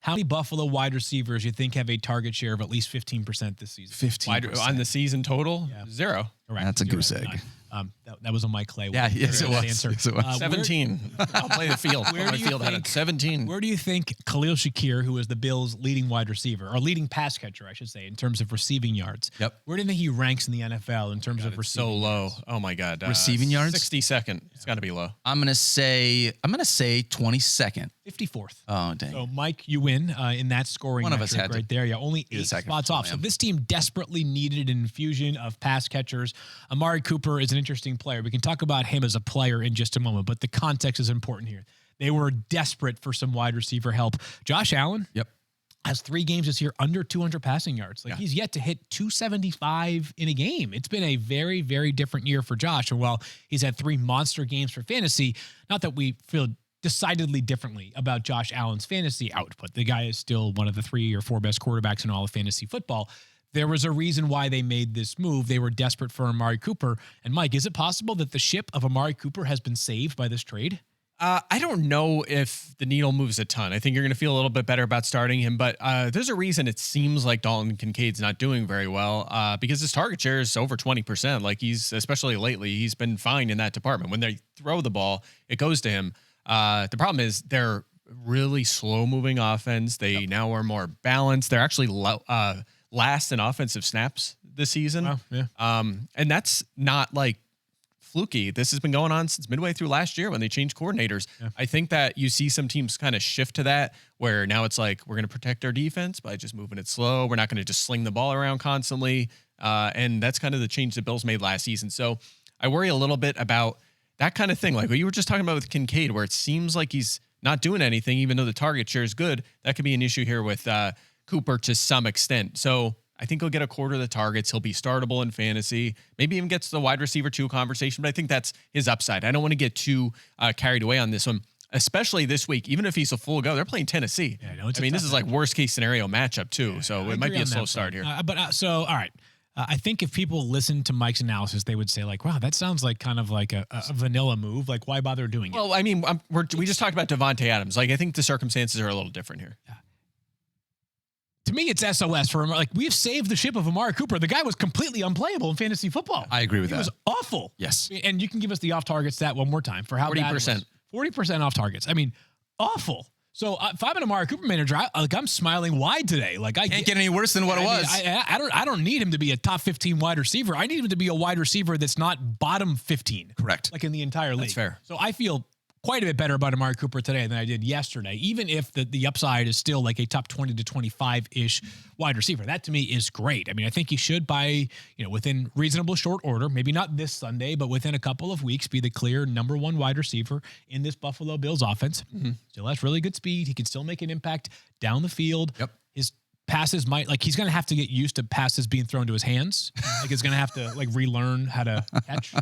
How many Buffalo wide receivers you think have a target share of at least 15% this season? 15% on the season total? Yeah. 0. Correct. That's a goose egg. That was on Mike Clay. Yeah, yes, it was. Yes, it was. 17. I'll play the field. Where do you think, 17. Where do you think Khalil Shakir, who is the Bills' leading wide receiver, or leading pass catcher, I should say, in terms of receiving yards? Yep. Where do you think he ranks in the NFL in terms of receiving so low? yards? Oh my God. Receiving yards? 62nd. It's got to be low. I'm gonna say 22nd. 54th. Oh dang. So Mike, you win in that scoring. One of us metric had right there. Yeah, only 8 spots off. So this team desperately needed an infusion of pass catchers. Amari Cooper is an interesting player. We can talk about him as a player in just a moment, but the context is important here. They were desperate for some wide receiver help. Josh Allen. Yep. Has 3 games this year under 200 passing yards. He's yet to hit 275 in a game. It's been a very, very different year for Josh. And while he's had 3 monster games for fantasy, not that we feel decidedly differently about Josh Allen's fantasy output. The guy is still one of the 3 or 4 best quarterbacks in all of fantasy football. There was a reason why they made this move. They were desperate for Amari Cooper. And Mike, is it possible that the ship of Amari Cooper has been saved by this trade? I don't know if the needle moves a ton. I think you're going to feel a little bit better about starting him, but there's a reason it seems like Dalton Kincaid's not doing very well because his target share is over 20%. Like especially lately, he's been fine in that department. When they throw the ball, it goes to him. The problem is they're really slow moving offense. They now are more balanced. They're actually last in offensive snaps this season. Wow, yeah. And that's not like fluky. This has been going on since midway through last year when they changed coordinators. Yeah. I think that you see some teams kind of shift to that where now it's like, we're going to protect our defense by just moving it slow. We're not going to just sling the ball around constantly. And that's kind of the change the Bills made last season. So I worry a little bit about that kind of thing. Like what you were just talking about with Kincaid, where it seems like he's not doing anything, even though the target share is good. That could be an issue here with Cooper to some extent. So I think he'll get a quarter of the targets. He'll be startable in fantasy. Maybe even gets the wide receiver 2 conversation, but I think that's his upside. I don't want to get too carried away on this one, especially this week. Even if he's a full go, they're playing Tennessee. Yeah, I mean, this is like worst case scenario matchup too. Yeah, so it might be a slow start here. So, all right. I think if people listen to Mike's analysis, they would say like, wow, that sounds like kind of like a vanilla move. Like, why bother doing it? Well, I mean, we just talked about Devontae Adams. Like, I think the circumstances are a little different here. Yeah. To me, it's SOS for him. Like, we've saved the ship of Amari Cooper. The guy was completely unplayable in fantasy football. I agree with that. He was awful. Yes. And you can give us the off-target stat one more time for how 40%. Bad it was. 40% off targets. I mean, awful. So if I'm an Amari Cooper manager, I'm smiling wide today. Like I can't get any worse than what it was. I don't need him to be a top 15 wide receiver. I need him to be a wide receiver that's not bottom 15. Correct. Like in the entire league. That's fair. So I feel quite a bit better about Amari Cooper today than I did yesterday, even if the upside is still like a top 20 to 25-ish wide receiver. That to me is great. I mean, I think he should within reasonable short order, maybe not this Sunday, but within a couple of weeks, be the clear number 1 wide receiver in this Buffalo Bills offense. Mm-hmm. Still has really good speed. He can still make an impact down the field. Yep. His passes he's going to have to get used to passes being thrown to his hands. Like he's going to have to relearn how to catch.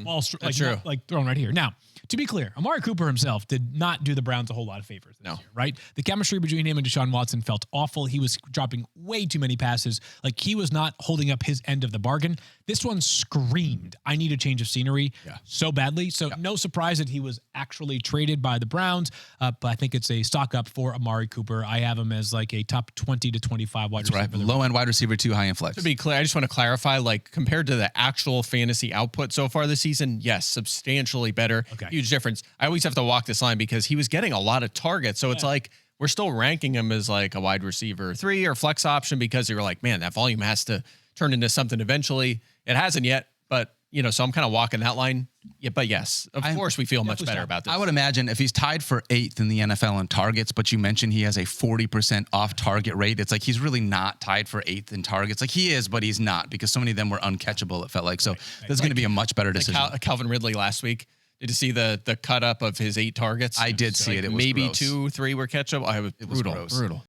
Balls thrown right here. Now, to be clear, Amari Cooper himself did not do the Browns a whole lot of favors this year, right? The chemistry between him and Deshaun Watson felt awful. He was dropping way too many passes. Like he was not holding up his end of the bargain. This one screamed, I need a change of scenery so badly. So no surprise that he was actually traded by the Browns. But I think it's a stock up for Amari Cooper. I have him as like a top 20 to 25 wide receiver. Right. Low-end wide receiver 2, high-end flex. To be clear, I just want to clarify, like compared to the actual fantasy output so far this season, yes, substantially better. Okay. Huge difference. I always have to walk this line because he was getting a lot of targets. So it's like we're still ranking him as like a wide receiver 3 or flex option because you were like, man, that volume has to turn into something eventually. It hasn't yet, but so I'm kind of walking that line. Yeah, but yes, of course we feel much better about this. I would imagine if he's tied for 8th in the NFL in targets, but you mentioned he has a 40% off target rate, it's like he's really not tied for 8th in targets. Like he is, but he's not because so many of them were uncatchable, it felt like. So there's going to be a much better decision. Calvin Ridley last week. Did you see the cut up of his 8 targets? I did see it. It was maybe gross. 2, 3 were catch up. It was brutal.